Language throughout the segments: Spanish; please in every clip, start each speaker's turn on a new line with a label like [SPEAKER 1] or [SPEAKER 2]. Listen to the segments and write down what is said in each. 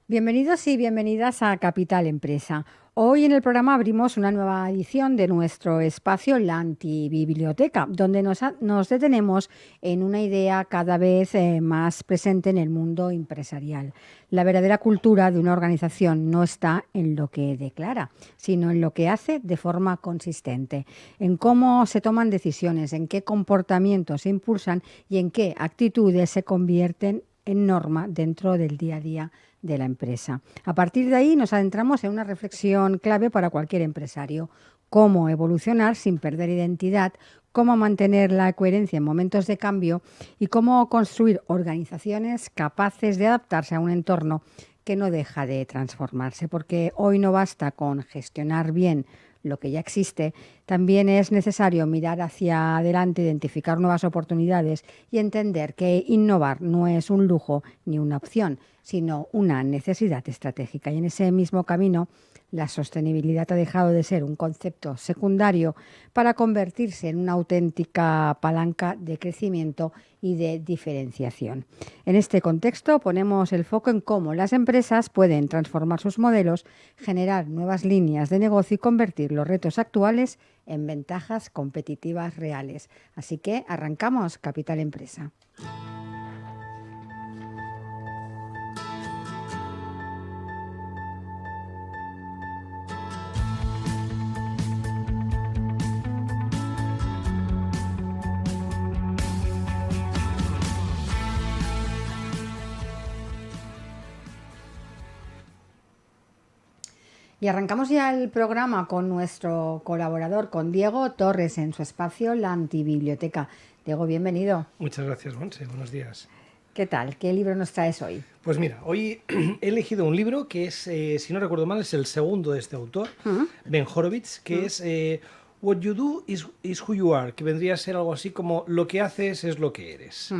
[SPEAKER 1] Bienvenidos y bienvenidas a Capital Empresa. Hoy en el programa abrimos una nueva edición de nuestro espacio, la Antibiblioteca, donde nos detenemos en una idea cada vez más presente en el mundo empresarial. La verdadera cultura de una organización no está en lo que declara, sino en lo que hace de forma consistente, en cómo se toman decisiones, en qué comportamientos se impulsan y en qué actitudes se convierten en norma dentro del día a día de la empresa. A partir de ahí nos adentramos en una reflexión clave para cualquier empresario: cómo evolucionar sin perder identidad, cómo mantener la coherencia en momentos de cambio y cómo construir organizaciones capaces de adaptarse a un entorno que no deja de transformarse, porque hoy no basta con gestionar bien lo que ya existe, también es necesario mirar hacia adelante, identificar nuevas oportunidades y entender que innovar no es un lujo ni una opción, sino una necesidad estratégica. Y en ese mismo camino, la sostenibilidad ha dejado de ser un concepto secundario para convertirse en una auténtica palanca de crecimiento y de diferenciación. En este contexto ponemos el foco en cómo las empresas pueden transformar sus modelos, generar nuevas líneas de negocio y convertir los retos actuales en ventajas competitivas reales. Así que arrancamos Capital Empresa. Y arrancamos ya el programa con nuestro colaborador, con Diego Torres, en su espacio La Antibiblioteca. Diego, bienvenido.
[SPEAKER 2] Muchas gracias, Monse. Buenos días.
[SPEAKER 1] ¿Qué tal? ¿Qué libro nos traes hoy?
[SPEAKER 2] Pues mira, hoy he elegido un libro que es, si no recuerdo mal, es el segundo de este autor, Ben Horowitz, que es What You Do is Who You Are, que vendría a ser algo así como lo que haces es lo que eres.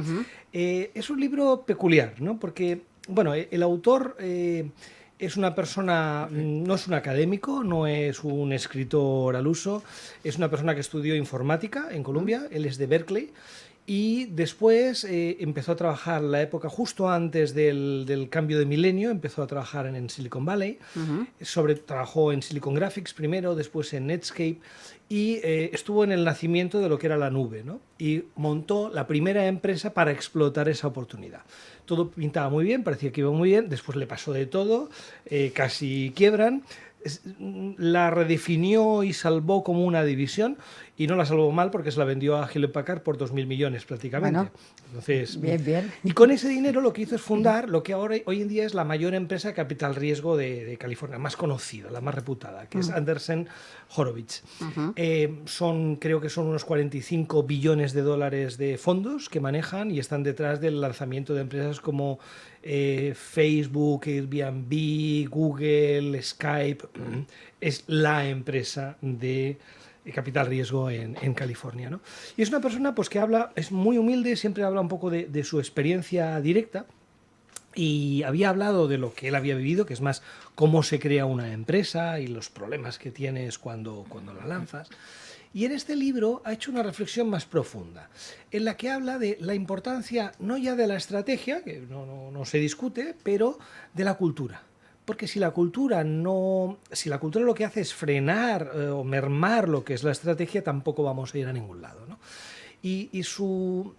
[SPEAKER 2] Es un libro peculiar, ¿no? Porque, bueno, el autor es una persona, no es un académico, no es un escritor al uso, es una persona que estudió informática en Columbia, él es de Berkeley. Y después empezó a trabajar la época justo antes del cambio de milenio, empezó a trabajar en Silicon Valley, trabajó en Silicon Graphics primero, después en Netscape, y estuvo en el nacimiento de lo que era la nube, ¿no? Y montó la primera empresa para explotar esa oportunidad. Todo pintaba muy bien, parecía que iba muy bien, después le pasó de todo, casi quiebran. La redefinió y salvó como una división, y no la salvó mal porque se la vendió a Hewlett Packard por 2.000 millones prácticamente.
[SPEAKER 1] Bueno,
[SPEAKER 2] entonces,
[SPEAKER 1] bien.
[SPEAKER 2] Y con ese dinero lo que hizo es fundar lo que ahora hoy en día es la mayor empresa de capital riesgo de California, más conocida, la más reputada, que es Andreessen Horowitz. Creo que son unos 45 billones de dólares de fondos que manejan y están detrás del lanzamiento de empresas como Facebook, Airbnb, Google, Skype. Es la empresa de capital riesgo en California, ¿no? Y es una persona pues, que es muy humilde, siempre habla un poco de su experiencia directa, y había hablado de lo que él había vivido, que es más cómo se crea una empresa y los problemas que tienes cuando la lanzas. Y en este libro ha hecho una reflexión más profunda, en la que habla de la importancia no ya de la estrategia, que no se discute, pero de la cultura. Porque si la cultura lo que hace es frenar o mermar lo que es la estrategia, tampoco vamos a ir a ningún lado, ¿no? Y su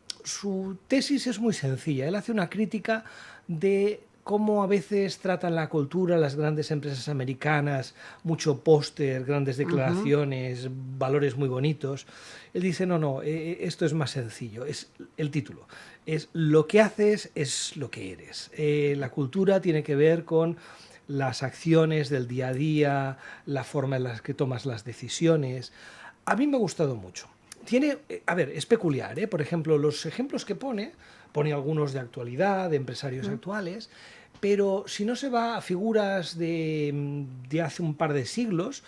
[SPEAKER 2] tesis es muy sencilla. Él hace una crítica de cómo a veces tratan la cultura las grandes empresas americanas, mucho póster, grandes declaraciones, valores muy bonitos. Él dice, no, esto es más sencillo, es el título. Es lo que haces es lo que eres. La cultura tiene que ver con las acciones del día a día, la forma en la que tomas las decisiones. A mí me ha gustado mucho. Es peculiar, ¿eh? Por ejemplo, los ejemplos que pone algunos de actualidad, de empresarios actuales, pero si no se va a figuras de hace un par de siglos,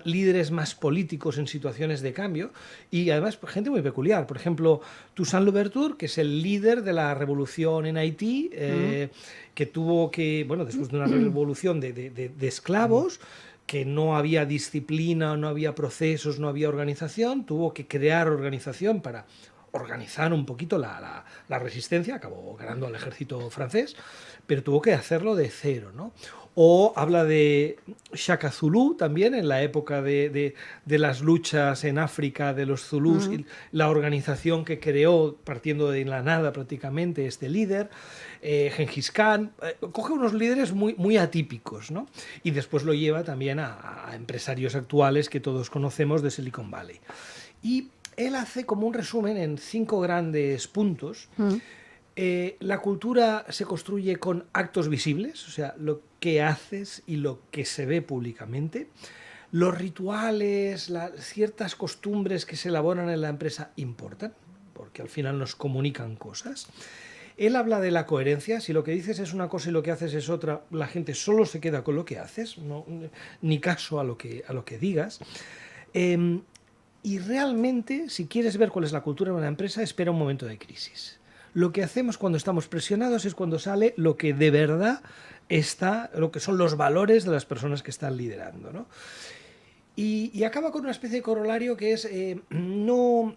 [SPEAKER 2] líderes más políticos en situaciones de cambio, y además gente muy peculiar. Por ejemplo, Toussaint Louverture, que es el líder de la revolución en Haití, que tuvo que, después de una revolución de esclavos, que no había disciplina, no había procesos, no había organización, tuvo que crear organización para organizar un poquito la resistencia, acabó ganando al ejército francés, pero tuvo que hacerlo de cero, ¿no? O habla de Shaka Zulu también, en la época de las luchas en África de los zulús, y la organización que creó, partiendo de la nada prácticamente, este líder, Gengis Khan, coge unos líderes muy, muy atípicos, ¿no? Y después lo lleva también a empresarios actuales que todos conocemos de Silicon Valley. Y él hace como un resumen en 5 grandes puntos. La cultura se construye con actos visibles, o sea, lo que haces y lo que se ve públicamente. Los rituales, ciertas costumbres que se elaboran en la empresa importan, porque al final nos comunican cosas. Él habla de la coherencia. Si lo que dices es una cosa y lo que haces es otra, la gente solo se queda con lo que haces, no, ni caso a lo que digas. Y realmente, si quieres ver cuál es la cultura de una empresa, espera un momento de crisis. Lo que hacemos cuando estamos presionados es cuando sale lo que de verdad está, lo que son los valores de las personas que están liderando, ¿no? Y acaba con una especie de corolario que es, no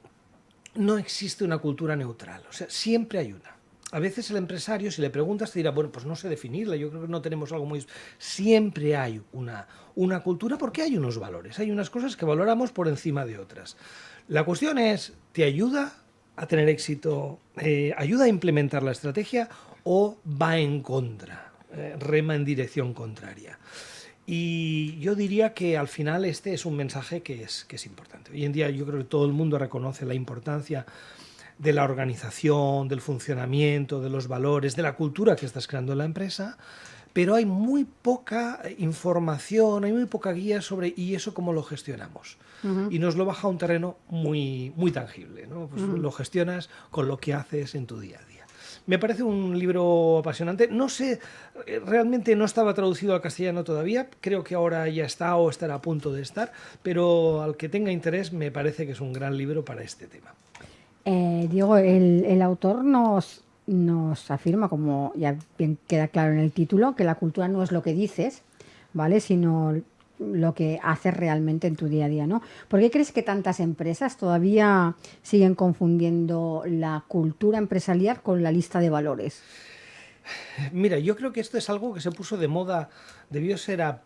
[SPEAKER 2] existe una cultura neutral, o sea, siempre hay una. A veces el empresario, si le preguntas, te dirá, bueno, pues no sé definirla, yo creo que no tenemos algo muy... Siempre hay una cultura porque hay unos valores, hay unas cosas que valoramos por encima de otras. La cuestión es, ¿te ayuda a tener éxito, ayuda a implementar la estrategia o va en contra, rema en dirección contraria? Y yo diría que al final este es un mensaje que es importante. Hoy en día yo creo que todo el mundo reconoce la importancia de la organización, del funcionamiento, de los valores, de la cultura que estás creando en la empresa, pero hay muy poca información, hay muy poca guía sobre y eso cómo lo gestionamos. Y nos lo baja a un terreno muy, muy tangible, ¿no? Pues lo gestionas con lo que haces en tu día a día. Me parece un libro apasionante. No sé, realmente no estaba traducido al castellano todavía. Creo que ahora ya está o estará a punto de estar. Pero al que tenga interés me parece que es un gran libro para este tema.
[SPEAKER 1] Diego, el autor nos afirma, como ya bien queda claro en el título, que la cultura no es lo que dices, ¿vale? Sino lo que haces realmente en tu día a día, ¿no? ¿Por qué crees que tantas empresas todavía siguen confundiendo la cultura empresarial con la lista de valores?
[SPEAKER 2] Mira, yo creo que esto es algo que se puso de moda, debió ser a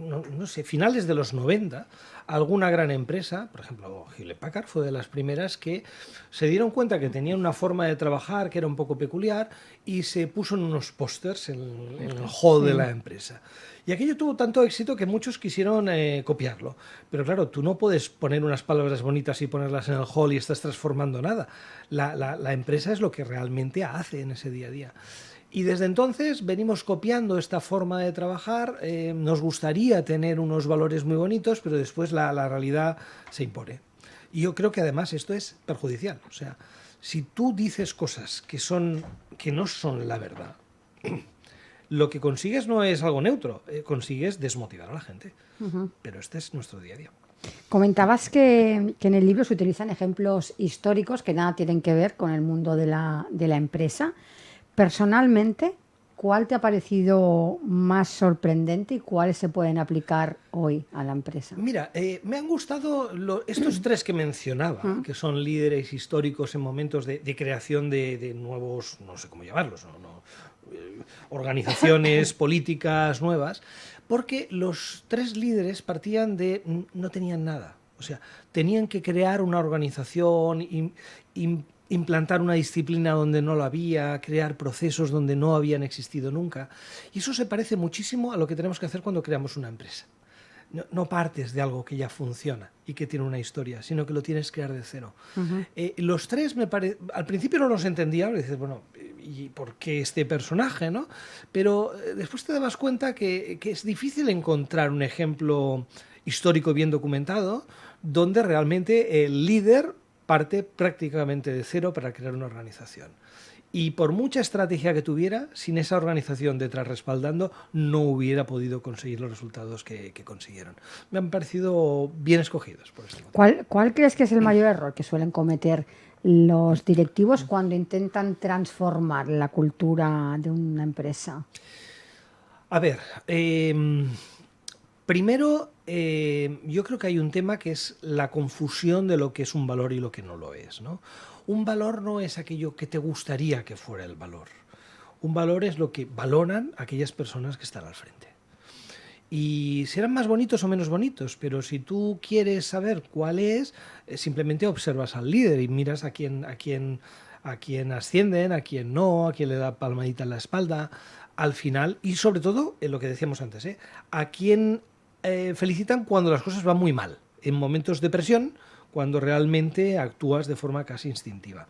[SPEAKER 2] no sé, finales de los 90, alguna gran empresa, por ejemplo, Hewlett Packard fue de las primeras que se dieron cuenta que tenían una forma de trabajar que era un poco peculiar y se puso en unos pósters en el hall de la empresa. Y aquello tuvo tanto éxito que muchos quisieron copiarlo. Pero claro, tú no puedes poner unas palabras bonitas y ponerlas en el hall y estás transformando nada. La empresa es lo que realmente hace en ese día a día. Y desde entonces venimos copiando esta forma de trabajar. Nos gustaría tener unos valores muy bonitos, pero después la realidad se impone. Y yo creo que además esto es perjudicial. O sea, si tú dices cosas que no son la verdad, lo que consigues no es algo neutro, consigues desmotivar a la gente. Pero este es nuestro día a día.
[SPEAKER 1] Comentabas que en el libro se utilizan ejemplos históricos que nada tienen que ver con el mundo de la empresa. Personalmente, ¿cuál te ha parecido más sorprendente y cuáles se pueden aplicar hoy a la empresa?
[SPEAKER 2] Mira, me han gustado estos 3 que mencionaba, que son líderes históricos en momentos de creación de nuevos, no sé cómo llamarlos, organizaciones políticas nuevas, porque los 3 líderes partían no tenían nada. O sea, tenían que crear una organización, implantar una disciplina donde no lo había, crear procesos donde no habían existido nunca. Y eso se parece muchísimo a lo que tenemos que hacer cuando creamos una empresa. No partes de algo que ya funciona y que tiene una historia, sino que lo tienes que crear de cero. Los 3, al principio no los entendía, y dices, bueno, ¿y por qué este personaje, no? Pero después te dabas cuenta que es difícil encontrar un ejemplo histórico bien documentado donde realmente el líder parte prácticamente de cero para crear una organización. Y por mucha estrategia que tuviera, sin esa organización detrás respaldando, no hubiera podido conseguir los resultados que consiguieron. Me han parecido bien escogidos por este
[SPEAKER 1] motivo. ¿Cuál crees que es el mayor error que suelen cometer los directivos cuando intentan transformar la cultura de una empresa?
[SPEAKER 2] A ver, primero yo creo que hay un tema que es la confusión de lo que es un valor y lo que no lo es, ¿no? Un valor no es aquello que te gustaría que fuera el valor. Un valor es lo que valoran aquellas personas que están al frente. Y serán más bonitos o menos bonitos, pero si tú quieres saber cuál es, simplemente observas al líder y miras a quién ascienden, a quién no, a quién le da palmadita en la espalda, al final, y sobre todo, en lo que decíamos antes, a quién felicitan cuando las cosas van muy mal, en momentos de presión, cuando realmente actúas de forma casi instintiva.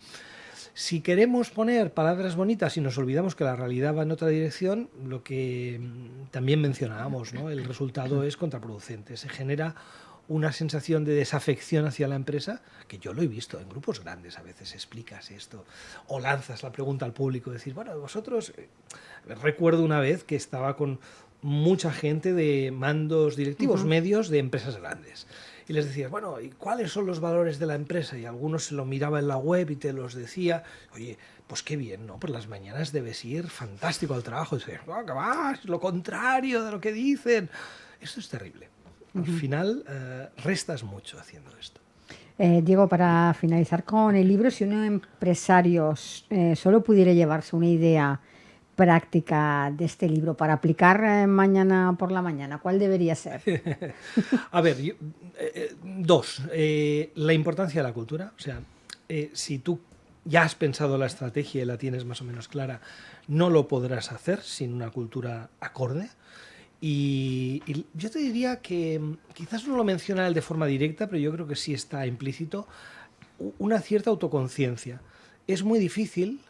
[SPEAKER 2] Si queremos poner palabras bonitas y nos olvidamos que la realidad va en otra dirección, lo que también mencionábamos, ¿no? El resultado es contraproducente. Se genera una sensación de desafección hacia la empresa, que yo lo he visto en grupos grandes, a veces explicas esto, o lanzas la pregunta al público, decir, bueno, vosotros... Recuerdo una vez que estaba con mucha gente de mandos directivos medios de empresas grandes. Y les decías, bueno, ¿y cuáles son los valores de la empresa? Y algunos se lo miraba en la web y te los decía. Oye, pues qué bien, ¿no? Por las mañanas debes ir fantástico al trabajo. Y dices, no, que va, es lo contrario de lo que dicen. Esto es terrible. Al final, restas mucho haciendo esto.
[SPEAKER 1] Diego, para finalizar con el libro, si un empresario solo pudiera llevarse una idea práctica de este libro para aplicar mañana por la mañana, ¿cuál debería ser?
[SPEAKER 2] A ver, dos. La importancia de la cultura. O sea, si tú ya has pensado la estrategia y la tienes más o menos clara, no lo podrás hacer sin una cultura acorde. Y yo te diría que quizás no lo menciona él de forma directa, pero yo creo que sí está implícito una cierta autoconciencia. Es muy difícil,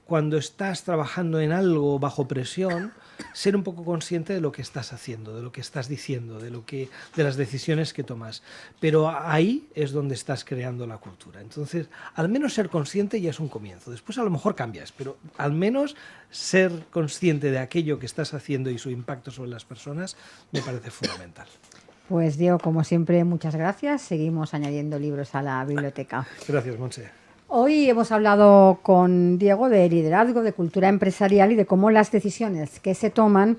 [SPEAKER 2] cuando estás trabajando en algo bajo presión, ser un poco consciente de lo que estás haciendo, de lo que estás diciendo, de las decisiones que tomas. Pero ahí es donde estás creando la cultura. Entonces, al menos ser consciente ya es un comienzo. Después a lo mejor cambias, pero al menos ser consciente de aquello que estás haciendo y su impacto sobre las personas me parece fundamental.
[SPEAKER 1] Pues Diego, como siempre, muchas gracias. Seguimos añadiendo libros a la biblioteca.
[SPEAKER 2] Gracias, Montse.
[SPEAKER 1] Hoy hemos hablado con Diego de liderazgo, de cultura empresarial y de cómo las decisiones que se toman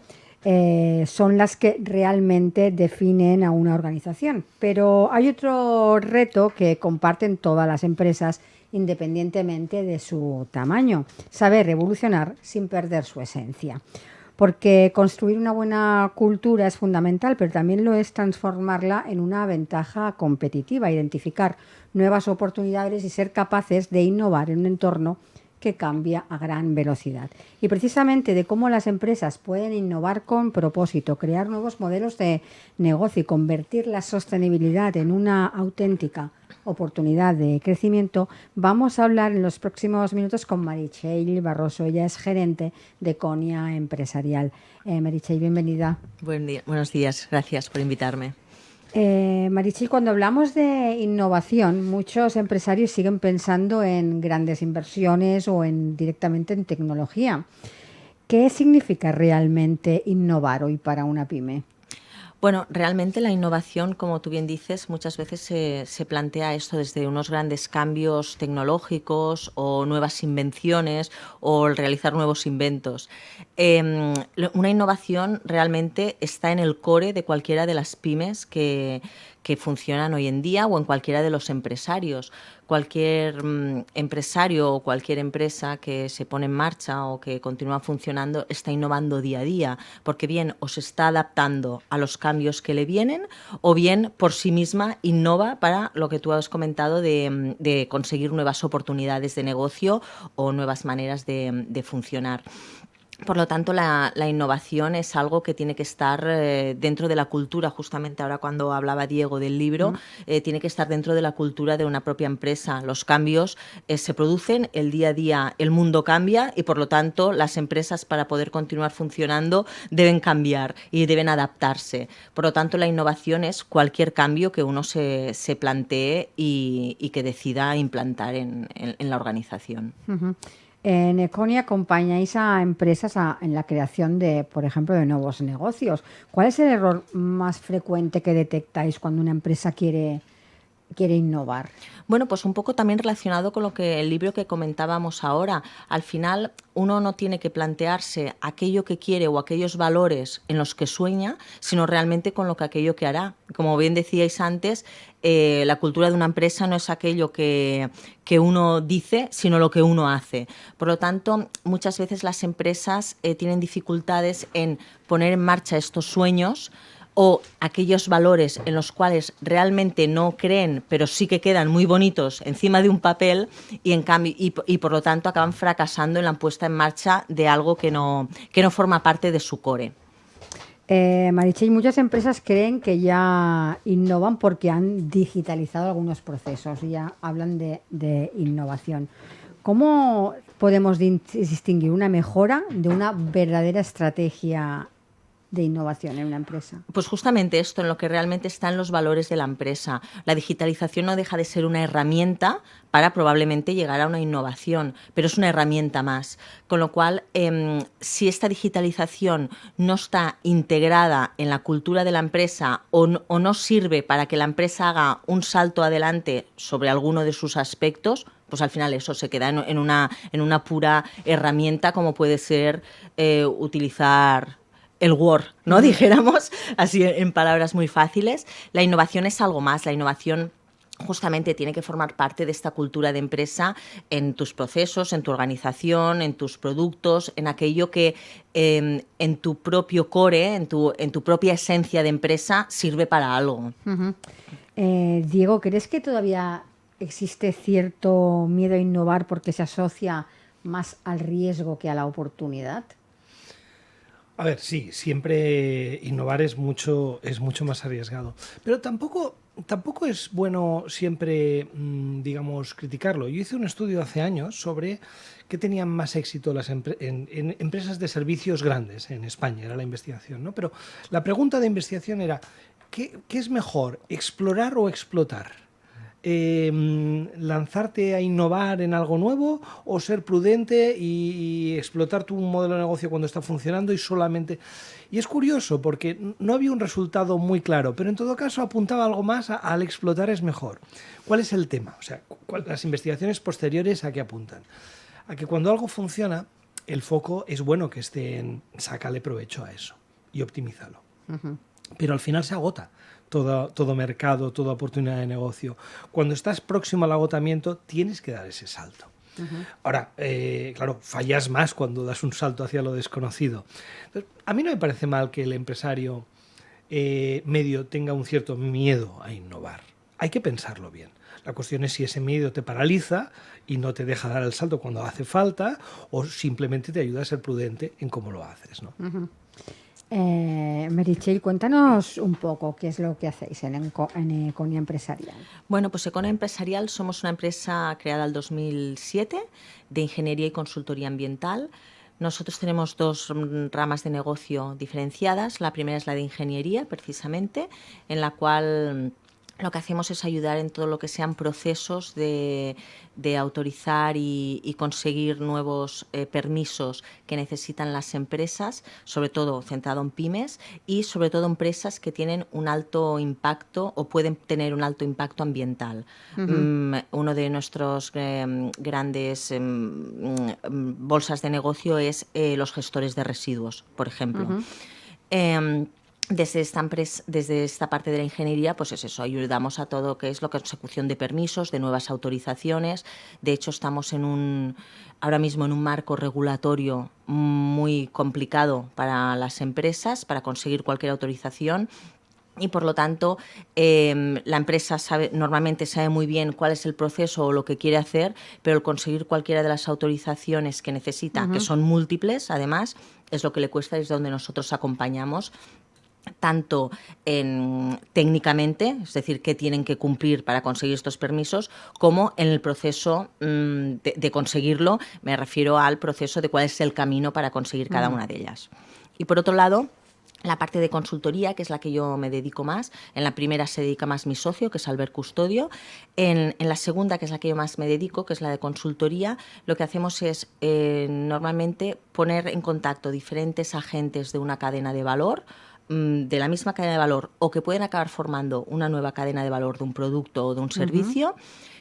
[SPEAKER 1] son las que realmente definen a una organización. Pero hay otro reto que comparten todas las empresas, independientemente de su tamaño: saber evolucionar sin perder su esencia. Porque construir una buena cultura es fundamental, pero también lo es transformarla en una ventaja competitiva, identificar nuevas oportunidades y ser capaces de innovar en un entorno que cambia a gran velocidad. Y precisamente de cómo las empresas pueden innovar con propósito, crear nuevos modelos de negocio y convertir la sostenibilidad en una auténtica oportunidad de crecimiento, vamos a hablar en los próximos minutos con Meritxell Barroso. Ella es gerente de Konya Empresarial. Meritxell, bienvenida.
[SPEAKER 3] Buenos días, gracias por invitarme.
[SPEAKER 1] Meritxell, cuando hablamos de innovación, muchos empresarios siguen pensando en grandes inversiones o directamente en tecnología. ¿Qué significa realmente innovar hoy para una pyme?
[SPEAKER 3] Bueno, realmente la innovación, como tú bien dices, muchas veces se plantea esto desde unos grandes cambios tecnológicos o nuevas invenciones o el realizar nuevos inventos. Una innovación realmente está en el core de cualquiera de las pymes que funcionan hoy en día o en cualquiera de los empresarios. Cualquier empresario o cualquier empresa que se pone en marcha o que continúa funcionando está innovando día a día, porque bien o se está adaptando a los cambios que le vienen o bien por sí misma innova para lo que tú has comentado de conseguir nuevas oportunidades de negocio o nuevas maneras de funcionar. Por lo tanto, la innovación es algo que tiene que estar dentro de la cultura. Justamente ahora cuando hablaba Diego del libro, tiene que estar dentro de la cultura de una propia empresa. Los cambios se producen, el día a día el mundo cambia y por lo tanto las empresas, para poder continuar funcionando, deben cambiar y deben adaptarse. Por lo tanto, la innovación es cualquier cambio que uno se plantee y que decida implantar en la organización.
[SPEAKER 1] Uh-huh. En Konya acompañáis a empresas en la creación de, por ejemplo, de nuevos negocios. ¿Cuál es el error más frecuente que detectáis cuando una empresa quiere quiere innovar?
[SPEAKER 3] Bueno, pues un poco también relacionado con el libro que comentábamos ahora. Al final, uno no tiene que plantearse aquello que quiere o aquellos valores en los que sueña, sino realmente con aquello que hará. Como bien decíais antes, la cultura de una empresa no es aquello que uno dice, sino lo que uno hace. Por lo tanto, muchas veces las empresas tienen dificultades en poner en marcha estos sueños o aquellos valores en los cuales realmente no creen, pero sí que quedan muy bonitos encima de un papel y en cambio y por lo tanto acaban fracasando en la puesta en marcha de algo que no forma parte de su core.
[SPEAKER 1] Meritxell, muchas empresas creen que ya innovan porque han digitalizado algunos procesos y ya hablan de innovación. ¿Cómo podemos distinguir una mejora de una verdadera estrategia de innovación en una empresa?
[SPEAKER 3] Pues justamente esto, en lo que realmente están los valores de la empresa. La digitalización no deja de ser una herramienta para probablemente llegar a una innovación, pero es una herramienta más. Con lo cual, si esta digitalización no está integrada en la cultura de la empresa o no sirve para que la empresa haga un salto adelante sobre alguno de sus aspectos, pues al final eso se queda en una pura herramienta, como puede ser utilizar el Word, ¿no? Dijéramos, así en palabras muy fáciles. La innovación es algo más. La innovación justamente tiene que formar parte de esta cultura de empresa en tus procesos, en tu organización, en tus productos, en aquello que en tu propio core, en tu propia esencia de empresa sirve para algo.
[SPEAKER 1] Uh-huh. Diego, ¿crees que todavía existe cierto miedo a innovar porque se asocia más al riesgo que a la oportunidad?
[SPEAKER 2] A ver, sí, siempre innovar es mucho más arriesgado. Pero tampoco es bueno siempre, digamos, criticarlo. Yo hice un estudio hace años sobre qué tenían más éxito en empresas de servicios grandes en España, era la investigación, ¿no? Pero la pregunta de investigación era, ¿qué es mejor, explorar o explotar? ¿Lanzarte a innovar en algo nuevo o ser prudente y explotar tu modelo de negocio cuando está funcionando y solamente... Y es curioso porque no había un resultado muy claro, pero en todo caso apuntaba algo más al explotar es mejor. ¿Cuál es el tema? O sea, las investigaciones posteriores ¿a qué apuntan? A que cuando algo funciona, el foco es bueno que esté en sácale provecho a eso y optimízalo. Uh-huh. Pero al final se agota. Todo mercado, toda oportunidad de negocio. Cuando estás próximo al agotamiento, tienes que dar ese salto. Uh-huh. Ahora, claro, fallas más cuando das un salto hacia lo desconocido. Entonces, a mí no me parece mal que el empresario medio tenga un cierto miedo a innovar. Hay que pensarlo bien. La cuestión es si ese miedo te paraliza y no te deja dar el salto cuando hace falta o simplemente te ayuda a ser prudente en cómo lo haces, ¿no? Uh-huh.
[SPEAKER 1] Meritxell, cuéntanos un poco qué es lo que hacéis en Econia Empresarial.
[SPEAKER 3] Bueno, pues Econia Empresarial somos una empresa creada en 2007 de ingeniería y consultoría ambiental. Nosotros tenemos dos ramas de negocio diferenciadas. La primera es la de ingeniería, precisamente, en la cual lo que hacemos es ayudar en todo lo que sean procesos de autorizar y conseguir nuevos permisos que necesitan las empresas, sobre todo centrado en pymes y sobre todo empresas que tienen un alto impacto o pueden tener un alto impacto ambiental. Uh-huh. Uno de nuestros grandes bolsas de negocio es los gestores de residuos, por ejemplo. Uh-huh. Desde esta parte de la ingeniería, pues es eso, ayudamos a todo que es la consecución de permisos, de nuevas autorizaciones. De hecho, estamos ahora mismo en un marco regulatorio muy complicado para las empresas, para conseguir cualquier autorización. Y por lo tanto, la empresa normalmente sabe muy bien cuál es el proceso o lo que quiere hacer, pero el conseguir cualquiera de las autorizaciones que necesita, uh-huh, que son múltiples, además, es lo que le cuesta y es donde nosotros acompañamos tanto técnicamente, es decir, qué tienen que cumplir para conseguir estos permisos, como en el proceso de conseguirlo. Me refiero al proceso de cuál es el camino para conseguir cada una de ellas. Y por otro lado, la parte de consultoría, que es la que yo me dedico más. En la primera se dedica más mi socio, que es Albert Custodio. En la segunda, que es la que yo más me dedico, que es la de consultoría, lo que hacemos es normalmente poner en contacto diferentes agentes de una cadena de valor, de la misma cadena de valor o que pueden acabar formando una nueva cadena de valor de un producto o de un servicio,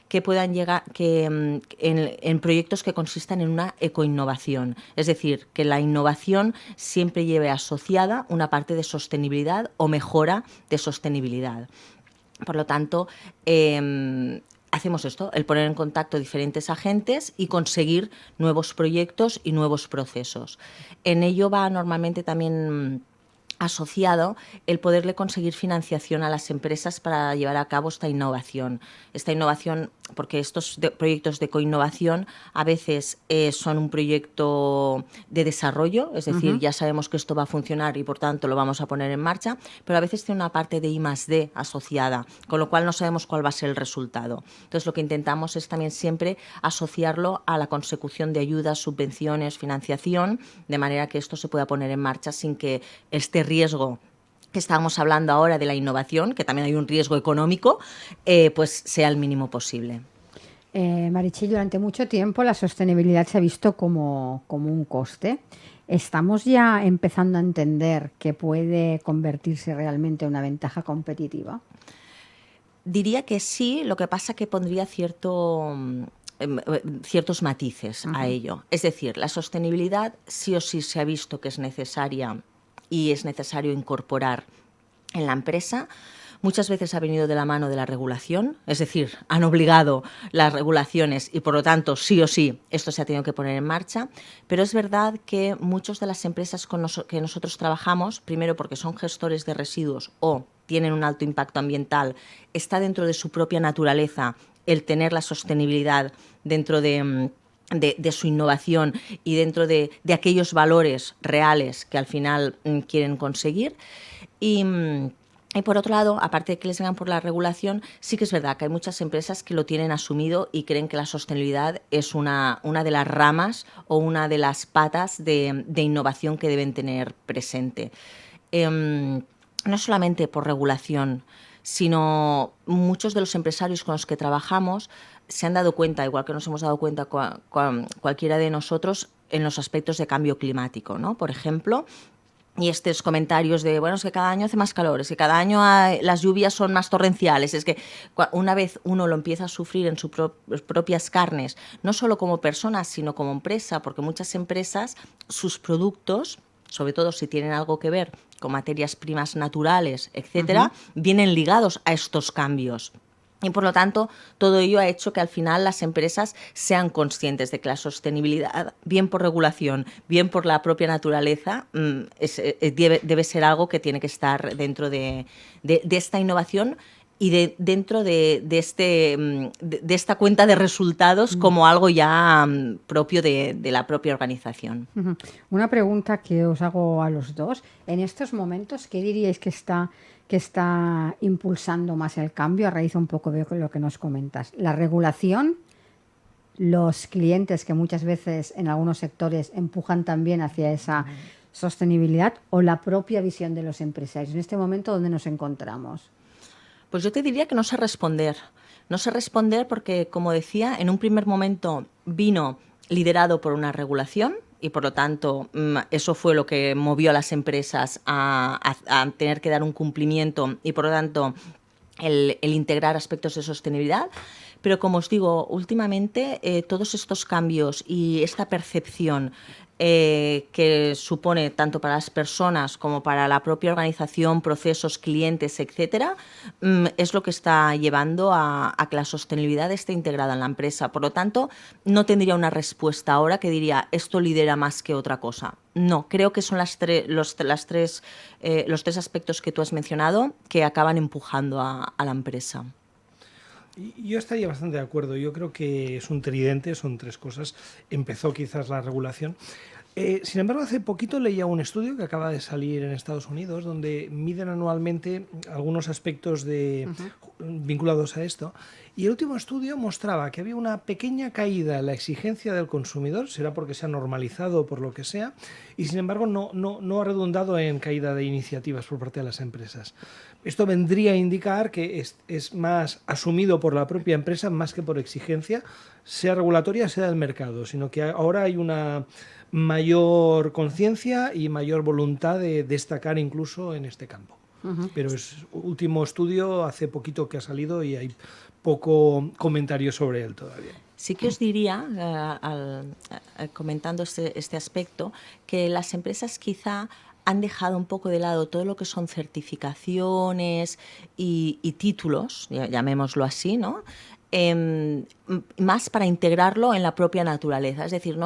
[SPEAKER 3] que puedan llegar en proyectos que consistan en una ecoinnovación. Es decir, que la innovación siempre lleve asociada una parte de sostenibilidad o mejora de sostenibilidad. Por lo tanto, hacemos esto, el poner en contacto diferentes agentes y conseguir nuevos proyectos y nuevos procesos. En ello va normalmente también asociado el poderle conseguir financiación a las empresas para llevar a cabo esta innovación. Esta innovación, porque estos proyectos de coinnovación a veces son un proyecto de desarrollo, es decir, ya sabemos que esto va a funcionar y por tanto lo vamos a poner en marcha, pero a veces tiene una parte de I+D asociada, con lo cual no sabemos cuál va a ser el resultado. Entonces lo que intentamos es también siempre asociarlo a la consecución de ayudas, subvenciones, financiación, de manera que esto se pueda poner en marcha sin que este riesgo que estábamos hablando ahora de la innovación, que también hay un riesgo económico, pues sea el mínimo posible.
[SPEAKER 1] Meritxell, durante mucho tiempo la sostenibilidad se ha visto como un coste. ¿Estamos ya empezando a entender que puede convertirse realmente en una ventaja competitiva?
[SPEAKER 3] Diría que sí, lo que pasa que pondría ciertos matices a ello. Es decir, la sostenibilidad sí o sí se ha visto que es necesaria y es necesario incorporar en la empresa. Muchas veces ha venido de la mano de la regulación, es decir, han obligado las regulaciones y por lo tanto sí o sí esto se ha tenido que poner en marcha, pero es verdad que muchas de las empresas que nosotros trabajamos, primero porque son gestores de residuos o tienen un alto impacto ambiental, está dentro de su propia naturaleza el tener la sostenibilidad dentro de su innovación y dentro de aquellos valores reales que al final quieren conseguir. Y por otro lado, aparte de que les vengan por la regulación, sí que es verdad que hay muchas empresas que lo tienen asumido y creen que la sostenibilidad es una de las ramas o una de las patas de innovación que deben tener presente. No solamente por regulación, sino muchos de los empresarios con los que trabajamos se han dado cuenta, igual que nos hemos dado cuenta cualquiera de nosotros, en los aspectos de cambio climático, ¿no? Por ejemplo, y estos comentarios de, bueno, es que cada año hace más calor, es que cada año las lluvias son más torrenciales, es que una vez uno lo empieza a sufrir en sus propias carnes, no solo como persona, sino como empresa, porque muchas empresas, sus productos, sobre todo si tienen algo que ver con materias primas naturales, etcétera, vienen ligados a estos cambios. Y por lo tanto, todo ello ha hecho que al final las empresas sean conscientes de que la sostenibilidad, bien por regulación, bien por la propia naturaleza, debe ser algo que tiene que estar dentro de esta innovación y dentro de esta cuenta de resultados como algo ya propio de la propia organización.
[SPEAKER 1] Una pregunta que os hago a los dos. En estos momentos, ¿qué diríais que está impulsando más el cambio a raíz un poco de lo que nos comentas? ¿La regulación? ¿Los clientes que muchas veces en algunos sectores empujan también hacia esa sostenibilidad? ¿O la propia visión de los empresarios? En este momento, ¿dónde nos encontramos?
[SPEAKER 3] Pues yo te diría que no sé responder. No sé responder porque, como decía, en un primer momento vino liderado por una regulación y, por lo tanto, eso fue lo que movió a las empresas a tener que dar un cumplimiento y, por lo tanto, el integrar aspectos de sostenibilidad. Pero, como os digo, últimamente todos estos cambios y esta percepción que supone tanto para las personas como para la propia organización, procesos, clientes, etcétera, es lo que está llevando a que la sostenibilidad esté integrada en la empresa. Por lo tanto, no tendría una respuesta ahora que diría esto lidera más que otra cosa. No, creo que son los tres aspectos que tú has mencionado que acaban empujando a la empresa.
[SPEAKER 2] Yo estaría bastante de acuerdo. Yo creo que es un tridente, son tres cosas. Empezó quizás la regulación. Sin embargo, hace poquito leía un estudio que acaba de salir en Estados Unidos donde miden anualmente algunos aspectos vinculados a esto. Y el último estudio mostraba que había una pequeña caída en la exigencia del consumidor, será porque se ha normalizado o por lo que sea, y sin embargo no ha redundado en caída de iniciativas por parte de las empresas. Esto vendría a indicar que es más asumido por la propia empresa más que por exigencia, sea regulatoria, sea del mercado, sino que ahora hay una mayor conciencia y mayor voluntad de destacar incluso en este campo. Pero es último estudio, hace poquito que ha salido y hay poco comentario sobre él todavía.
[SPEAKER 3] Sí que os diría, comentando este aspecto, que las empresas quizá han dejado un poco de lado todo lo que son certificaciones y títulos, llamémoslo así, ¿no? Más para integrarlo en la propia naturaleza. Es decir,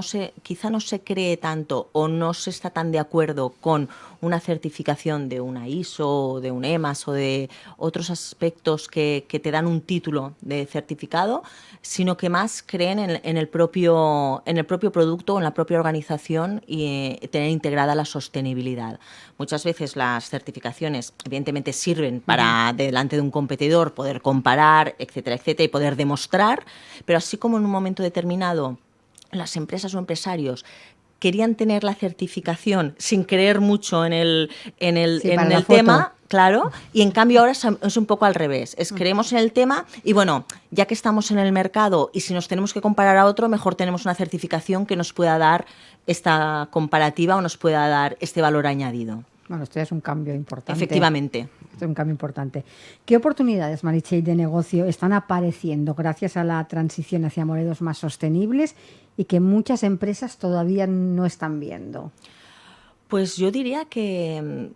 [SPEAKER 3] quizá no se cree tanto o no se está tan de acuerdo con una certificación de una ISO o de un EMAS o de otros aspectos que te dan un título de certificado, sino que más creen en el propio producto o en la propia organización y tener integrada la sostenibilidad. Muchas veces las certificaciones evidentemente sirven para delante de un competidor poder comparar, etcétera, etcétera, y poder demostrar, pero así como en un momento determinado las empresas o empresarios querían tener la certificación sin creer mucho en el tema, claro, y en cambio ahora es un poco al revés. Creemos en el tema y bueno, ya que estamos en el mercado y si nos tenemos que comparar a otro, mejor tenemos una certificación que nos pueda dar esta comparativa o nos pueda dar este valor añadido.
[SPEAKER 1] Bueno, esto ya es un cambio importante.
[SPEAKER 3] Efectivamente.
[SPEAKER 1] Esto es un cambio importante. ¿Qué oportunidades, Meritxell, de negocio están apareciendo gracias a la transición hacia modelos más sostenibles y que muchas empresas todavía no están viendo?
[SPEAKER 3] Pues yo diría que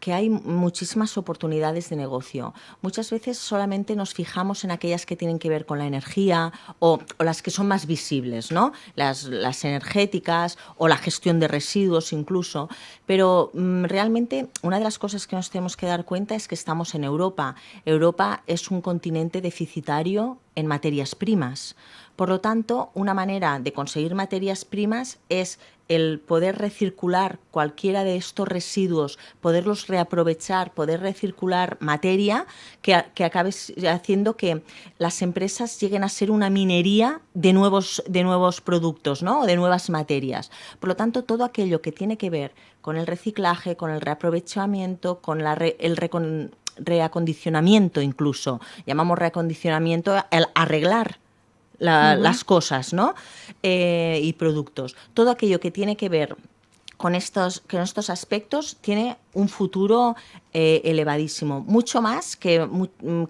[SPEAKER 3] hay muchísimas oportunidades de negocio. Muchas veces solamente nos fijamos en aquellas que tienen que ver con la energía o las que son más visibles, ¿no? Las energéticas o la gestión de residuos incluso. Pero realmente una de las cosas que nos tenemos que dar cuenta es que estamos en Europa. Europa es un continente deficitario en materias primas. Por lo tanto, una manera de conseguir materias primas es el poder recircular cualquiera de estos residuos, poderlos reaprovechar, poder recircular materia que acabe haciendo que las empresas lleguen a ser una minería de nuevos productos, ¿no? O de nuevas materias. Por lo tanto, todo aquello que tiene que ver con el reciclaje, con el reaprovechamiento, con el reacondicionamiento incluso, llamamos reacondicionamiento el arreglar las cosas, ¿no? Y productos. Todo aquello que tiene que ver con estos aspectos tiene un futuro elevadísimo, mucho más que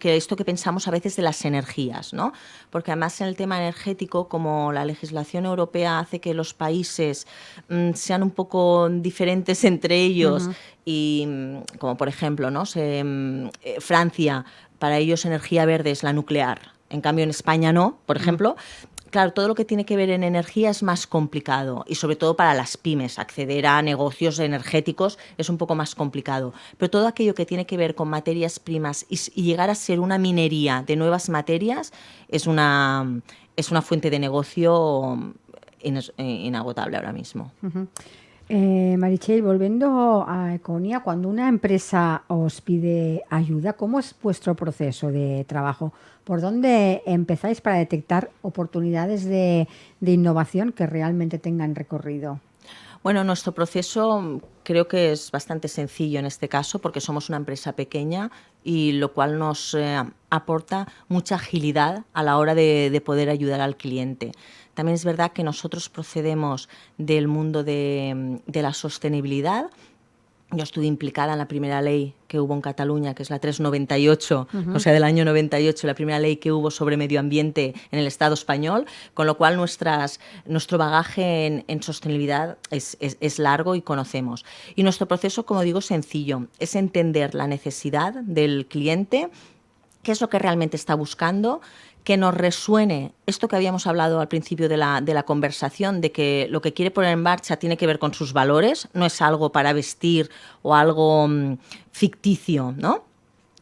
[SPEAKER 3] esto que pensamos a veces de las energías, ¿no? Porque además en el tema energético, como la legislación europea hace que los países sean un poco diferentes entre ellos y como por ejemplo, ¿no? Francia, para ellos energía verde es la nuclear. En cambio, en España no, por ejemplo. Claro, todo lo que tiene que ver en energía es más complicado y sobre todo para las pymes. Acceder a negocios energéticos es un poco más complicado. Pero todo aquello que tiene que ver con materias primas y llegar a ser una minería de nuevas materias es una fuente de negocio inagotable ahora mismo.
[SPEAKER 1] Meritxell, volviendo a Econia, cuando una empresa os pide ayuda, ¿cómo es vuestro proceso de trabajo? ¿Por dónde empezáis para detectar oportunidades de innovación que realmente tengan recorrido?
[SPEAKER 3] Bueno, nuestro proceso creo que es bastante sencillo en este caso porque somos una empresa pequeña y lo cual nos aporta mucha agilidad a la hora de poder ayudar al cliente. También es verdad que nosotros procedemos del mundo de la sostenibilidad. Yo estuve implicada en la primera ley que hubo en Cataluña, que es la 398, o sea, del año 98, la primera ley que hubo sobre medio ambiente en el Estado español, con lo cual nuestro bagaje en sostenibilidad es largo y conocemos. Y nuestro proceso, como digo, es sencillo, es entender la necesidad del cliente, qué es lo que realmente está buscando, que nos resuene esto que habíamos hablado al principio de la conversación, de que lo que quiere poner en marcha tiene que ver con sus valores, no es algo para vestir o algo ficticio, ¿no?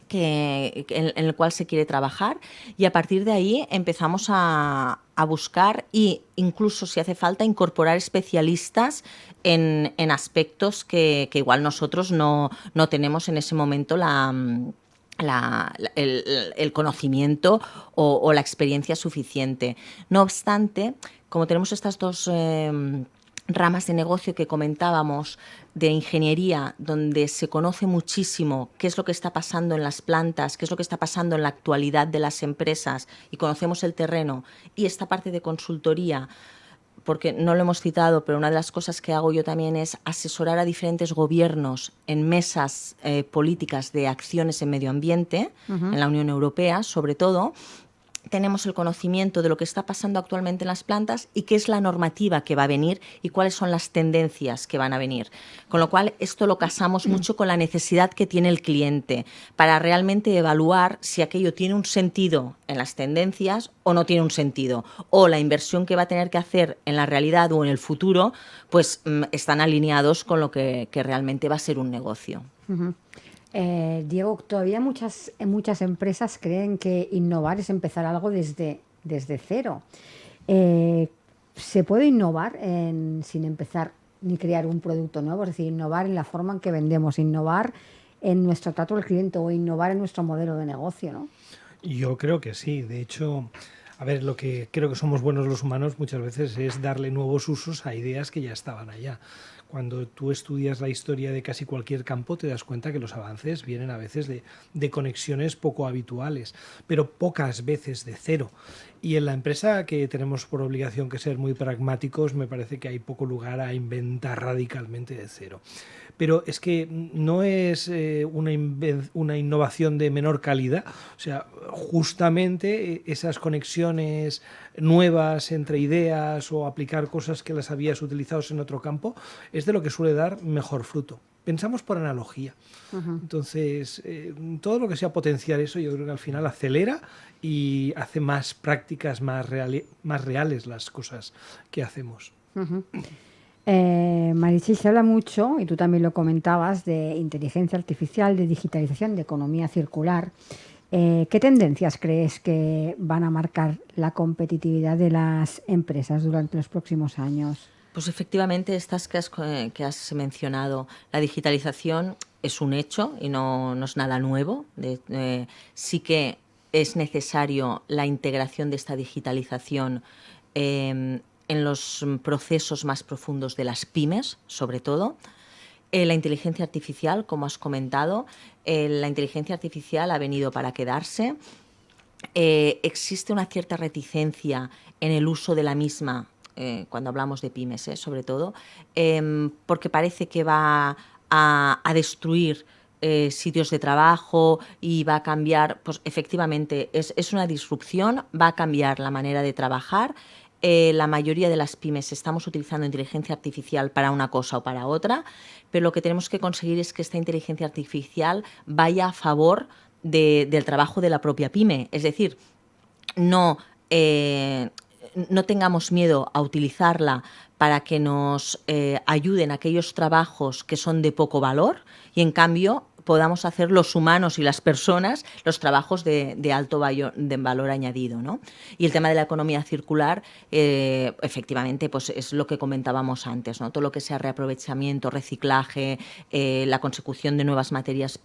[SPEAKER 3] En el cual se quiere trabajar, y a partir de ahí empezamos a buscar e incluso, si hace falta, incorporar especialistas en aspectos que igual nosotros no tenemos en ese momento el conocimiento o la experiencia suficiente. No obstante, como tenemos estas dos ramas de negocio que comentábamos de ingeniería, donde se conoce muchísimo qué es lo que está pasando en las plantas, qué es lo que está pasando en la actualidad de las empresas y conocemos el terreno, y esta parte de consultoría, porque no lo hemos citado, pero una de las cosas que hago yo también es asesorar a diferentes gobiernos en mesas políticas de acciones en medio ambiente, en la Unión Europea sobre todo. Tenemos el conocimiento de lo que está pasando actualmente en las plantas y qué es la normativa que va a venir y cuáles son las tendencias que van a venir. Con lo cual, esto lo casamos mucho con la necesidad que tiene el cliente para realmente evaluar si aquello tiene un sentido en las tendencias o no tiene un sentido. O la inversión que va a tener que hacer en la realidad o en el futuro, pues están alineados con lo que realmente va a ser un negocio.
[SPEAKER 1] Diego, todavía muchas empresas creen que innovar es empezar algo desde cero. ¿Se puede innovar sin empezar ni crear un producto nuevo? Es decir, innovar en la forma en que vendemos, innovar en nuestro trato al cliente o innovar en nuestro modelo de negocio, ¿no?
[SPEAKER 2] Yo creo que sí. De hecho, a ver, lo que creo que somos buenos los humanos muchas veces es darle nuevos usos a ideas que ya estaban allá. Cuando tú estudias la historia de casi cualquier campo, te das cuenta que los avances vienen a veces de conexiones poco habituales, pero pocas veces de cero. Y en la empresa, que tenemos por obligación que ser muy pragmáticos, me parece que hay poco lugar a inventar radicalmente de cero. Pero es que no es una innovación de menor calidad. O sea, justamente esas conexiones nuevas entre ideas o aplicar cosas que las habías utilizado en otro campo es de lo que suele dar mejor fruto. Pensamos por analogía. Entonces, todo lo que sea potenciar eso, yo creo que al final acelera y hace más prácticas, más reales las cosas que hacemos.
[SPEAKER 1] Marichel, se habla mucho, y tú también lo comentabas, de inteligencia artificial, de digitalización, de economía circular. ¿Qué tendencias crees que van a marcar la competitividad de las empresas durante los próximos años?
[SPEAKER 3] Pues efectivamente estas que has mencionado. La digitalización es un hecho y no es nada nuevo. Sí que es necesario la integración de esta digitalización en los procesos más profundos de las pymes, sobre todo. La inteligencia artificial, como has comentado, la inteligencia artificial ha venido para quedarse. Existe una cierta reticencia en el uso de la misma, cuando hablamos de pymes, sobre todo, porque parece que va a destruir sitios de trabajo y va a cambiar, pues efectivamente es una disrupción, va a cambiar la manera de trabajar. La mayoría de las pymes estamos utilizando inteligencia artificial para una cosa o para otra, pero lo que tenemos que conseguir es que esta inteligencia artificial vaya a favor del trabajo de la propia pyme. Es decir, no tengamos miedo a utilizarla para que nos ayuden aquellos trabajos que son de poco valor y, en cambio, podamos hacer los humanos y las personas los trabajos de alto valor añadido, ¿no? Y el tema de la economía circular, efectivamente, pues es lo que comentábamos antes, ¿no? Todo lo que sea reaprovechamiento, reciclaje, la consecución de nuevas materias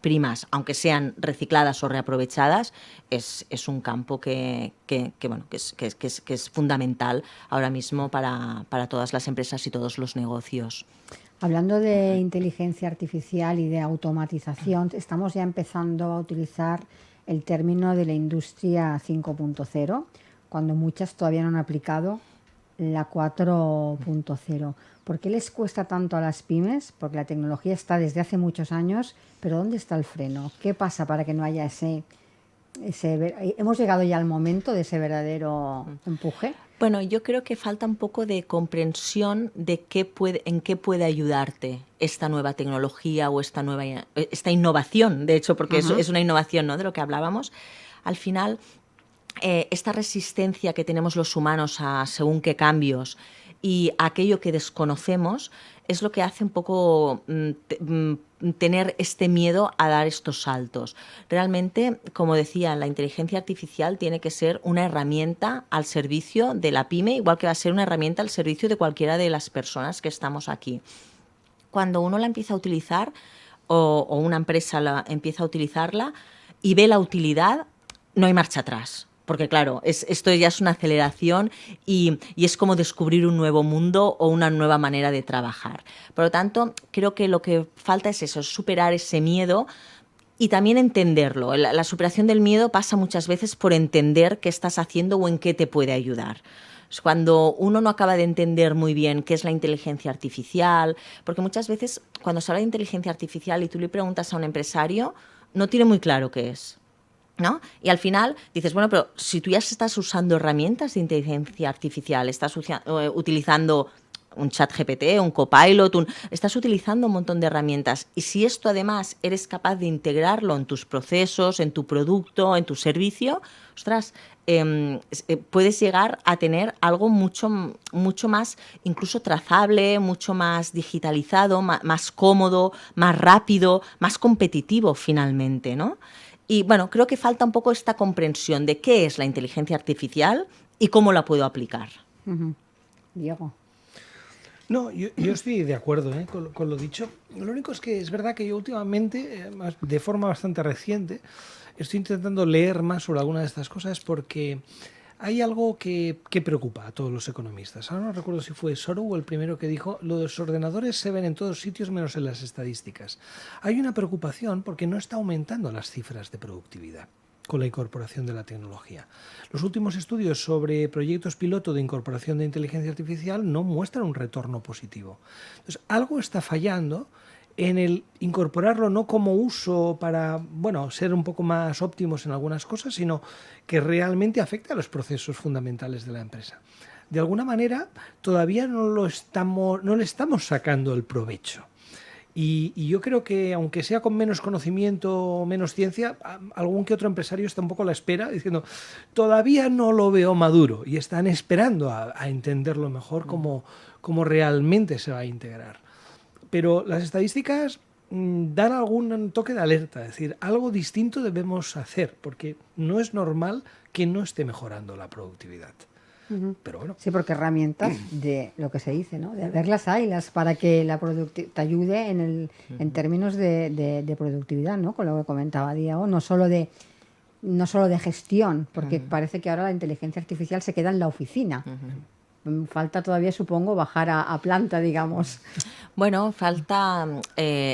[SPEAKER 3] primas, aunque sean recicladas o reaprovechadas, es un campo que es fundamental ahora mismo para todas las empresas y todos los negocios.
[SPEAKER 1] Hablando de inteligencia artificial y de automatización, estamos ya empezando a utilizar el término de la industria 5.0, cuando muchas todavía no han aplicado la 4.0. ¿Por qué les cuesta tanto a las pymes? Porque la tecnología está desde hace muchos años, pero ¿dónde está el freno? ¿Qué pasa para que no haya ese ¿hemos llegado ya al momento de ese verdadero empuje?
[SPEAKER 3] Bueno, yo creo que falta un poco de comprensión de en qué puede ayudarte esta nueva tecnología o esta innovación, de hecho, porque es una innovación, ¿no?, de lo que hablábamos. Al final, esta resistencia que tenemos los humanos a según qué cambios y a aquello que desconocemos es lo que hace un poco tener este miedo a dar estos saltos. Realmente, como decía, la inteligencia artificial tiene que ser una herramienta al servicio de la pyme, igual que va a ser una herramienta al servicio de cualquiera de las personas que estamos aquí. Cuando uno la empieza a utilizar o una empresa empieza a utilizarla y ve la utilidad, no hay marcha atrás. Porque claro, esto ya es una aceleración y es como descubrir un nuevo mundo o una nueva manera de trabajar. Por lo tanto, creo que lo que falta es eso, es superar ese miedo y también entenderlo. La superación del miedo pasa muchas veces por entender qué estás haciendo o en qué te puede ayudar. Cuando uno no acaba de entender muy bien qué es la inteligencia artificial, porque muchas veces cuando se habla de inteligencia artificial y tú le preguntas a un empresario, no tiene muy claro qué es, ¿no? Y al final dices, bueno, pero si tú ya estás usando herramientas de inteligencia artificial, estás utilizando un chat GPT, un copilot, estás utilizando un montón de herramientas. Y si esto además eres capaz de integrarlo en tus procesos, en tu producto, en tu servicio, ostras, puedes llegar a tener algo mucho más incluso trazable, mucho más digitalizado, más cómodo, más rápido, más competitivo finalmente, ¿no? Y bueno, creo que falta un poco esta comprensión de qué es la inteligencia artificial y cómo la puedo aplicar.
[SPEAKER 1] Diego.
[SPEAKER 2] No, yo estoy de acuerdo con lo dicho. Lo único es que es verdad que yo últimamente, de forma bastante reciente, estoy intentando leer más sobre algunas de estas cosas porque hay algo que preocupa a todos los economistas. Ahora no recuerdo si fue Soros el primero que dijo, los ordenadores se ven en todos sitios menos en las estadísticas. Hay una preocupación porque no está aumentando las cifras de productividad con la incorporación de la tecnología. Los últimos estudios sobre proyectos piloto de incorporación de inteligencia artificial no muestran un retorno positivo. Entonces, algo está fallando en el incorporarlo no como uso para, bueno, ser un poco más óptimos en algunas cosas, sino que realmente afecta a los procesos fundamentales de la empresa. De alguna manera, todavía no le estamos sacando el provecho. Y yo creo que, aunque sea con menos conocimiento, menos ciencia, algún que otro empresario está un poco a la espera, diciendo, todavía no lo veo maduro, y están esperando a entenderlo mejor cómo realmente se va a integrar. Pero las estadísticas dan algún toque de alerta, es decir, algo distinto debemos hacer, porque no es normal que no esté mejorando la productividad. Pero bueno.
[SPEAKER 1] Sí, porque herramientas de lo que se dice, ¿no? De verlas haylas para que la te ayude en términos de productividad, ¿no? Con lo que comentaba Diego, no solo de gestión, porque parece que ahora la inteligencia artificial se queda en la oficina. Falta todavía, supongo, bajar a planta, digamos.
[SPEAKER 3] Bueno, falta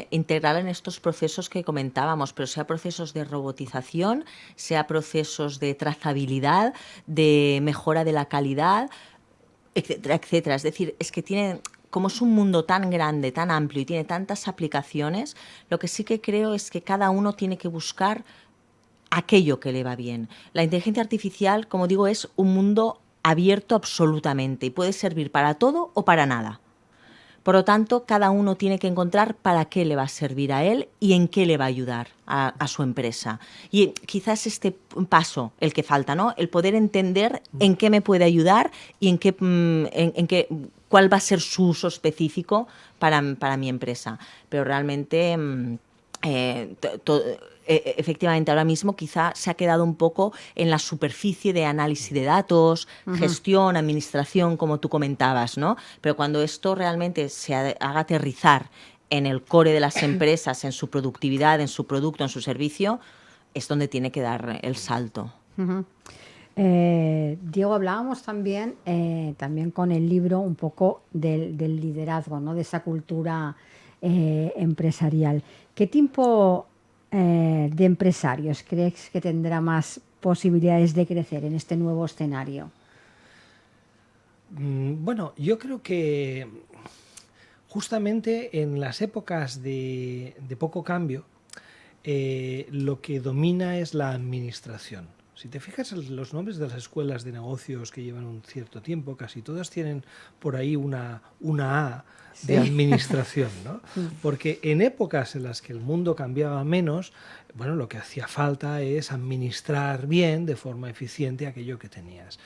[SPEAKER 3] integrar en estos procesos que comentábamos, pero sea procesos de robotización, sea procesos de trazabilidad, de mejora de la calidad, etcétera, etcétera. Es decir, es que como es un mundo tan grande, tan amplio y tiene tantas aplicaciones, lo que sí que creo es que cada uno tiene que buscar aquello que le va bien. La inteligencia artificial, como digo, es un mundo abierto absolutamente y puede servir para todo o para nada. Por lo tanto, cada uno tiene que encontrar para qué le va a servir a él y en qué le va a ayudar a su empresa. Y quizás este paso, el que falta, ¿no? El poder entender en qué me puede ayudar y cuál va a ser su uso específico para mi empresa. Pero realmente efectivamente ahora mismo quizá se ha quedado un poco en la superficie de análisis de datos, gestión, administración, como tú comentabas, ¿no? Pero cuando esto realmente se haga aterrizar en el core de las empresas, en su productividad, en su producto, en su servicio, es donde tiene que dar el salto.
[SPEAKER 1] Diego, hablábamos también con el libro un poco del liderazgo, ¿no? De esa cultura empresarial. ¿Qué tipo de empresarios crees que tendrá más posibilidades de crecer en este nuevo escenario?
[SPEAKER 2] Bueno, yo creo que justamente en las épocas de poco cambio, lo que domina es la administración. Si te fijas en los nombres de las escuelas de negocios que llevan un cierto tiempo, casi todas tienen por ahí una A de administración, ¿no? Porque en épocas en las que el mundo cambiaba menos, bueno, lo que hacía falta es administrar bien, de forma eficiente, aquello que tenías.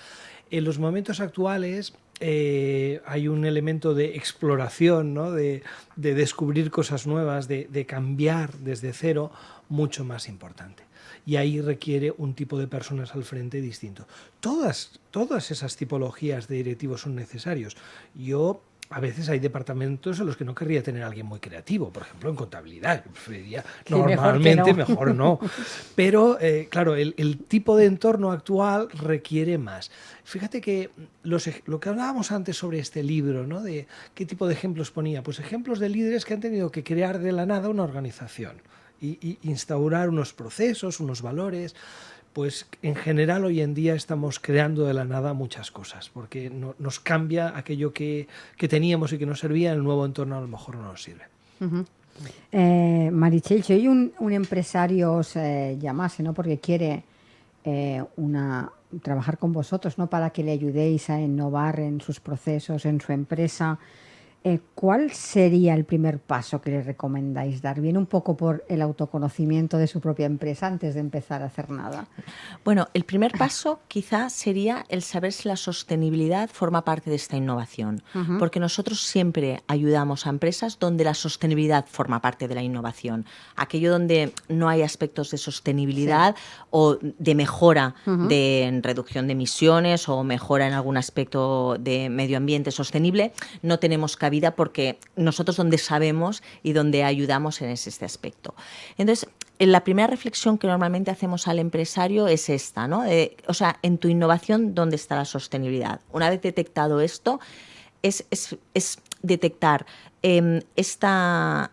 [SPEAKER 2] En los momentos actuales hay un elemento de exploración, ¿no? de descubrir cosas nuevas, de cambiar desde cero, mucho más importante. Y ahí requiere un tipo de personas al frente distinto. Todas esas tipologías de directivos son necesarios. Yo a veces hay departamentos en los que no querría tener a alguien muy creativo, por ejemplo, en contabilidad. Yo preferiría normalmente mejor no. Pero, claro, el tipo de entorno actual requiere más. Fíjate que lo que hablábamos antes sobre este libro, ¿no? De qué tipo de ejemplos ponía. Pues ejemplos de líderes que han tenido que crear de la nada una organización y instaurar unos procesos, unos valores. Pues en general hoy en día estamos creando de la nada muchas cosas, porque nos cambia aquello que teníamos y que nos servía, en el nuevo entorno a lo mejor no nos sirve.
[SPEAKER 1] Meritxell, si hoy un empresario os llamase, ¿no? Porque quiere trabajar con vosotros, ¿no? Para que le ayudéis a innovar en sus procesos, en su empresa, ¿cuál sería el primer paso que le recomendáis dar? ¿Viene un poco por el autoconocimiento de su propia empresa antes de empezar a hacer nada?
[SPEAKER 3] Bueno, el primer paso quizá sería el saber si la sostenibilidad forma parte de esta innovación, porque nosotros siempre ayudamos a empresas donde la sostenibilidad forma parte de la innovación. Aquello donde no hay aspectos de sostenibilidad o de mejora de reducción de emisiones o mejora en algún aspecto de medio ambiente sostenible, no tenemos cabida porque nosotros donde sabemos y donde ayudamos es este aspecto. Entonces, la primera reflexión que normalmente hacemos al empresario es esta, ¿no? O sea, en tu innovación, ¿dónde está la sostenibilidad? Una vez detectado esto, es detectar esta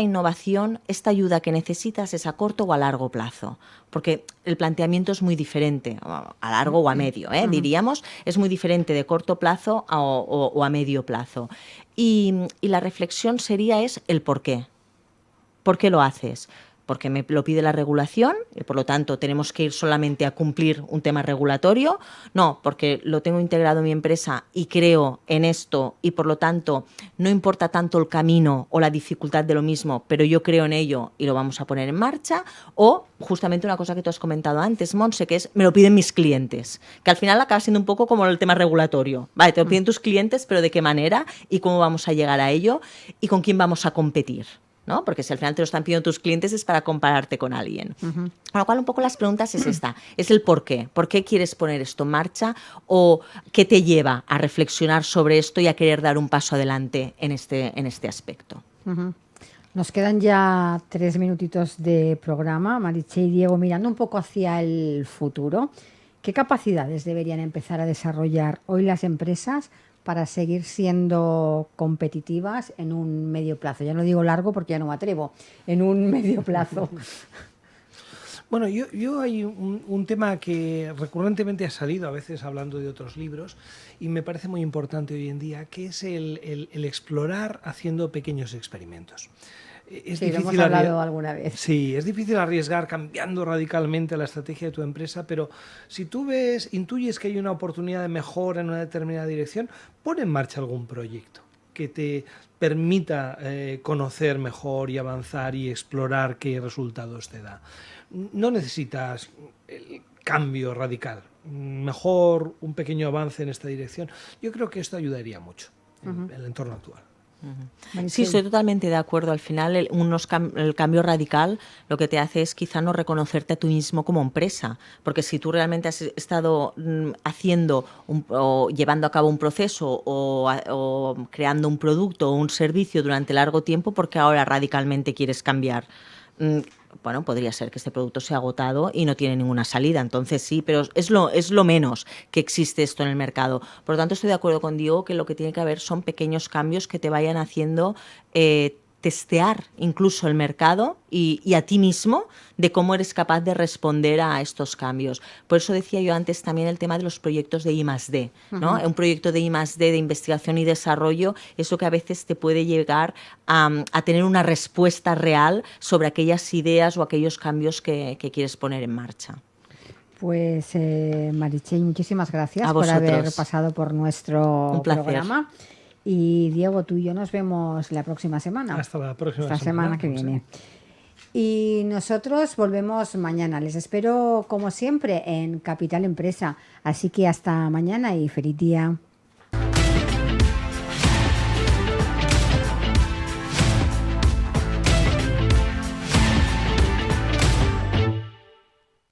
[SPEAKER 3] innovación, esta ayuda que necesitas es a corto o a largo plazo, porque el planteamiento es muy diferente, a largo o a medio, diríamos, es muy diferente de corto plazo o a medio plazo. Y la reflexión sería el por qué. ¿Por qué lo haces? Porque me lo pide la regulación y por lo tanto tenemos que ir solamente a cumplir un tema regulatorio. No, porque lo tengo integrado en mi empresa y creo en esto y por lo tanto no importa tanto el camino o la dificultad de lo mismo, pero yo creo en ello y lo vamos a poner en marcha. O justamente una cosa que tú has comentado antes, Montse, que es me lo piden mis clientes, que al final acaba siendo un poco como el tema regulatorio. Vale, te lo piden tus clientes, pero ¿de qué manera y cómo vamos a llegar a ello y con quién vamos a competir? ¿No? Porque si al final te lo están pidiendo tus clientes es para compararte con alguien. Con lo cual, un poco las preguntas es esta, es el por qué. ¿Por qué quieres poner esto en marcha? ¿O qué te lleva a reflexionar sobre esto y a querer dar un paso adelante en este aspecto?
[SPEAKER 1] Nos quedan ya 3 minutitos de programa, Meritxell y Diego, mirando un poco hacia el futuro. ¿Qué capacidades deberían empezar a desarrollar hoy las empresas para seguir siendo competitivas en un medio plazo? Ya no digo largo porque ya no me atrevo, en un medio plazo.
[SPEAKER 2] Bueno, yo hay un tema que recurrentemente ha salido, a veces hablando de otros libros, y me parece muy importante hoy en día, que es el explorar haciendo pequeños experimentos. Es
[SPEAKER 1] sí,
[SPEAKER 2] difícil
[SPEAKER 1] lo hemos hablado alguna vez.
[SPEAKER 2] Sí, es difícil arriesgar cambiando radicalmente la estrategia de tu empresa, pero si tú intuyes que hay una oportunidad de mejora en una determinada dirección, pon en marcha algún proyecto que te permita conocer mejor y avanzar y explorar qué resultados te da. No necesitas el cambio radical, mejor un pequeño avance en esta dirección. Yo creo que esto ayudaría mucho en el entorno actual.
[SPEAKER 3] Sí, estoy totalmente de acuerdo. Al final, el cambio radical lo que te hace es quizá no reconocerte a tú mismo como empresa, porque si tú realmente has estado haciendo o llevando a cabo un proceso o creando un producto o un servicio durante largo tiempo, porque ahora radicalmente quieres cambiar. Bueno, podría ser que este producto sea agotado y no tiene ninguna salida, entonces sí, pero es lo menos que existe esto en el mercado. Por lo tanto, estoy de acuerdo con Diego que lo que tiene que haber son pequeños cambios que te vayan haciendo testear incluso el mercado y a ti mismo de cómo eres capaz de responder a estos cambios. Por eso decía yo antes también el tema de los proyectos de I+D, ¿no? Un proyecto de I+D, de investigación y desarrollo, es lo que a veces te puede llegar a tener una respuesta real sobre aquellas ideas o aquellos cambios que quieres poner en marcha.
[SPEAKER 1] Pues Meritxell, muchísimas gracias por haber pasado por nuestro programa. Y Diego, tú y yo nos vemos la próxima semana.
[SPEAKER 2] Hasta la próxima
[SPEAKER 1] semana que viene. Y nosotros volvemos mañana. Les espero, como siempre, en Capital Empresa. Así que hasta mañana y feliz día.